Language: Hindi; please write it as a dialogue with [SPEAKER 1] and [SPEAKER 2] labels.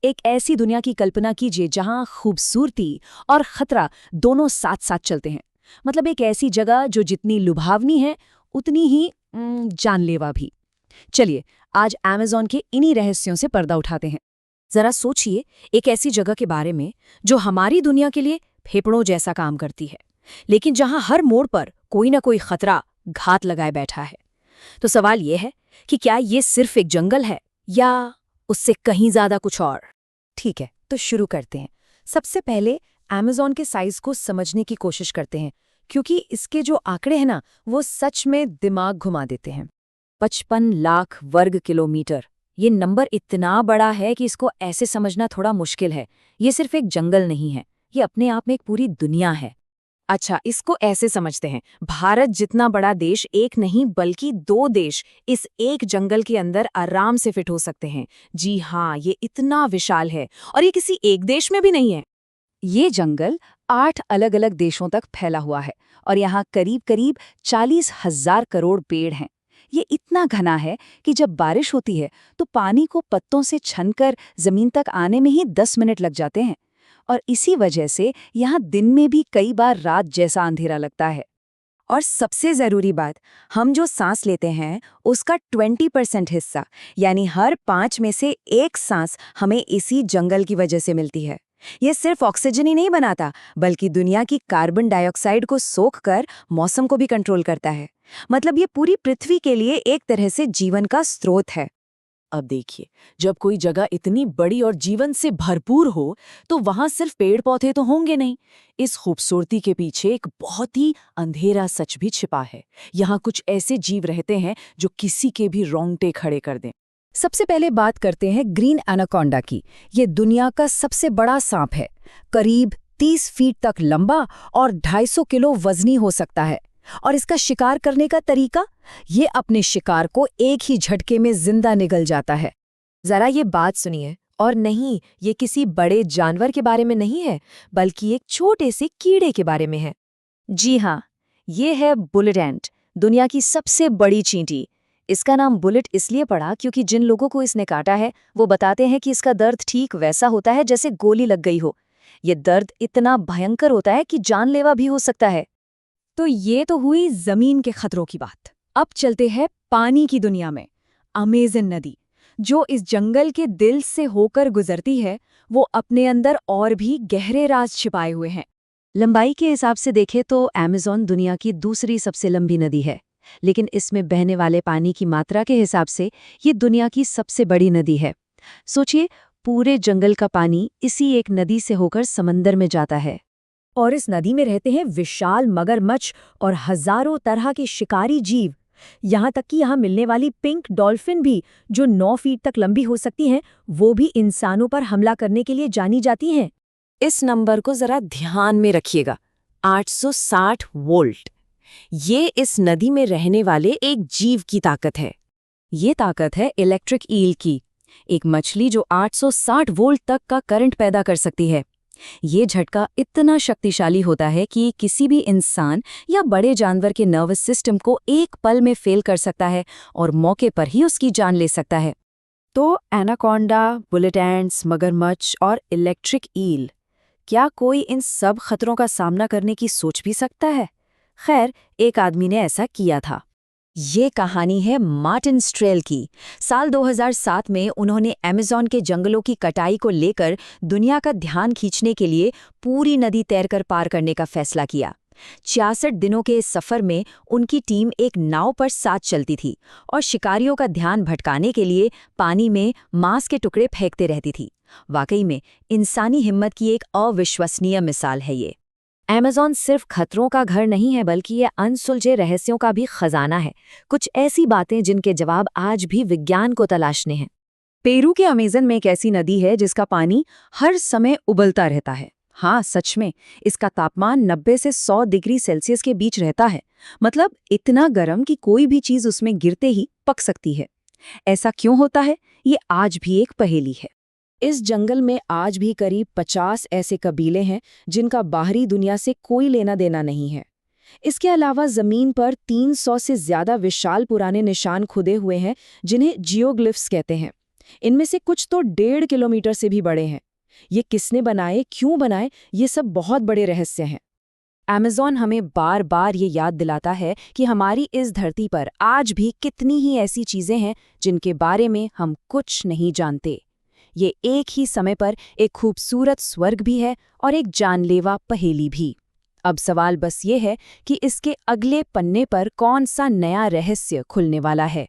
[SPEAKER 1] एक ऐसी दुनिया की कल्पना कीजिए जहां खूबसूरती और खतरा दोनों साथ साथ चलते हैं। मतलब एक ऐसी जगह जो जितनी लुभावनी है उतनी ही जानलेवा भी। चलिए, आज अमेज़न के इन्हीं रहस्यों से पर्दा उठाते हैं। जरा सोचिए, एक ऐसी जगह के बारे में जो हमारी दुनिया के लिए फेफड़ों जैसा काम करती है, लेकिन जहां हर मोड़ पर कोई ना कोई खतरा घात लगाए बैठा है। तो सवाल यह है कि क्या ये सिर्फ एक जंगल है या उससे कहीं ज्यादा कुछ और। ठीक है, तो शुरू करते हैं। सबसे पहले अमेज़न के साइज को समझने की कोशिश करते हैं, क्योंकि इसके जो आंकड़े हैं ना, वो सच में दिमाग घुमा देते हैं। 55 लाख वर्ग किलोमीटर। ये नंबर इतना बड़ा है कि इसको ऐसे समझना थोड़ा मुश्किल है। ये सिर्फ एक जंगल नहीं है, ये अपने आप में एक पूरी दुनिया है। अच्छा, इसको ऐसे समझते हैं, भारत जितना बड़ा देश एक नहीं बल्कि दो देश इस एक जंगल के अंदर आराम से फिट हो सकते हैं। जी हाँ, ये इतना विशाल है, और ये किसी एक देश में भी नहीं है। ये जंगल 8 अलग-अलग देशों तक फैला हुआ है, और यहाँ करीब-करीब 40,000 करोड़ पेड़ हैं। ये इतना घना है कि जब बारिश होती है तो पानी को पत्तों से छनकर जमीन तक आने में ही 10 मिनट लग जाते हैं। और इसी वजह से यहाँ दिन में भी कई बार रात जैसा अंधेरा लगता है। और सबसे ज़रूरी बात, हम जो सांस लेते हैं उसका 20% हिस्सा, यानी हर 5 में से एक सांस हमें इसी जंगल की वजह से मिलती है। ये सिर्फ ऑक्सीजन ही नहीं बनाता, बल्कि दुनिया की कार्बन डाइऑक्साइड को सोख कर मौसम को भी कंट्रोल करता है। मतलब ये पूरी पृथ्वी के लिए एक तरह से जीवन का स्रोत है। अब देखिए, जब कोई जगह इतनी बड़ी और जीवन से भरपूर हो तो वहां सिर्फ पेड़ पौधे तो होंगे नहीं। इस खूबसूरती के पीछे एक बहुत ही अंधेरा सच भी छिपा है। यहाँ कुछ ऐसे जीव रहते हैं जो किसी के भी रोंगटे खड़े कर दें। सबसे पहले बात करते हैं ग्रीन एनाकोंडा की। ये दुनिया का सबसे बड़ा सांप है। करीब 30 फीट तक लंबा और 250 किलो वजनी हो सकता है। और इसका शिकार करने का तरीका, ये अपने शिकार को एक ही झटके में जिंदा निगल जाता है। जरा ये बात सुनिए, और नहीं, ये किसी बड़े जानवर के बारे में नहीं है, बल्कि एक छोटे से कीड़े के बारे में है। जी हाँ, ये है बुलेट एंट, दुनिया की सबसे बड़ी चींटी। इसका नाम बुलेट इसलिए पड़ा क्योंकि जिन लोगों को इसने काटा है वो बताते हैं कि इसका दर्द ठीक वैसा होता है जैसे गोली लग गई हो। ये दर्द इतना भयंकर होता है कि जानलेवा भी हो सकता है। तो ये तो हुई जमीन के खतरों की बात। अब चलते हैं पानी की दुनिया में। अमेज़न नदी, जो इस जंगल के दिल से होकर गुजरती है, वो अपने अंदर और भी गहरे राज छिपाए हुए हैं। लंबाई के हिसाब से देखें तो अमेज़न दुनिया की दूसरी सबसे लंबी नदी है, लेकिन इसमें बहने वाले पानी की मात्रा के हिसाब से ये दुनिया की सबसे बड़ी नदी है। सोचिए, पूरे जंगल का पानी इसी एक नदी से होकर समंदर में जाता है। और इस नदी में रहते हैं विशाल मगरमच्छ और हजारों तरह के शिकारी जीव। यहाँ तक कि यहाँ मिलने वाली पिंक डॉल्फिन भी, जो 9 फीट तक लंबी हो सकती हैं, वो भी इंसानों पर हमला करने के लिए जानी जाती हैं। इस नंबर को जरा ध्यान में रखिएगा, 860 वोल्ट। ये इस नदी में रहने वाले एक जीव की ताकत है। ये ताकत है इलेक्ट्रिक ईल की, एक मछली जो 860 वोल्ट तक का करंट पैदा कर सकती है। ये झटका इतना शक्तिशाली होता है कि किसी भी इंसान या बड़े जानवर के नर्वस सिस्टम को एक पल में फेल कर सकता है और मौके पर ही उसकी जान ले सकता है। तो एनाकोंडा, बुलेट एंट्स, मगरमच्छ और इलेक्ट्रिक ईल, क्या कोई इन सब खतरों का सामना करने की सोच भी सकता है? खैर, एक आदमी ने ऐसा किया था। ये कहानी है मार्टिन स्ट्रेल की। साल 2007 में उन्होंने अमेज़न के जंगलों की कटाई को लेकर दुनिया का ध्यान खींचने के लिए पूरी नदी तैरकर पार करने का फैसला किया। 66 दिनों के इस सफर में उनकी टीम एक नाव पर साथ चलती थी और शिकारियों का ध्यान भटकाने के लिए पानी में मांस के टुकड़े फेंकते रहती थी। वाकई में इंसानी हिम्मत की एक अविश्वसनीय मिसाल है ये। अमेज़न सिर्फ खतरों का घर नहीं है, बल्कि ये अनसुलझे रहस्यों का भी खजाना है। कुछ ऐसी बातें जिनके जवाब आज भी विज्ञान को तलाशने हैं। पेरू के अमेज़न में एक ऐसी नदी है जिसका पानी हर समय उबलता रहता है। हाँ, सच में, इसका तापमान 90 से 100 डिग्री सेल्सियस के बीच रहता है। मतलब इतना गर्म कि कोई भी चीज़ उसमें गिरते ही पक सकती है। ऐसा क्यों होता है, ये आज भी एक पहेली है। इस जंगल में आज भी करीब 50 ऐसे कबीले हैं जिनका बाहरी दुनिया से कोई लेना देना नहीं है। इसके अलावा जमीन पर 300 से ज्यादा विशाल पुराने निशान खुदे हुए हैं जिन्हें जियोग्लिफ्स कहते हैं। इनमें से कुछ तो 1.5 किलोमीटर से भी बड़े हैं। ये किसने बनाए, क्यों बनाए, ये सब बहुत बड़े रहस्य हैं। अमेज़न हमें बार बार ये याद दिलाता है कि हमारी इस धरती पर आज भी कितनी ही ऐसी चीजें हैं जिनके बारे में हम कुछ नहीं जानते। ये एक ही समय पर एक खूबसूरत स्वर्ग भी है और एक जानलेवा पहेली भी। अब सवाल बस ये है कि इसके अगले पन्ने पर कौन सा नया रहस्य खुलने वाला है।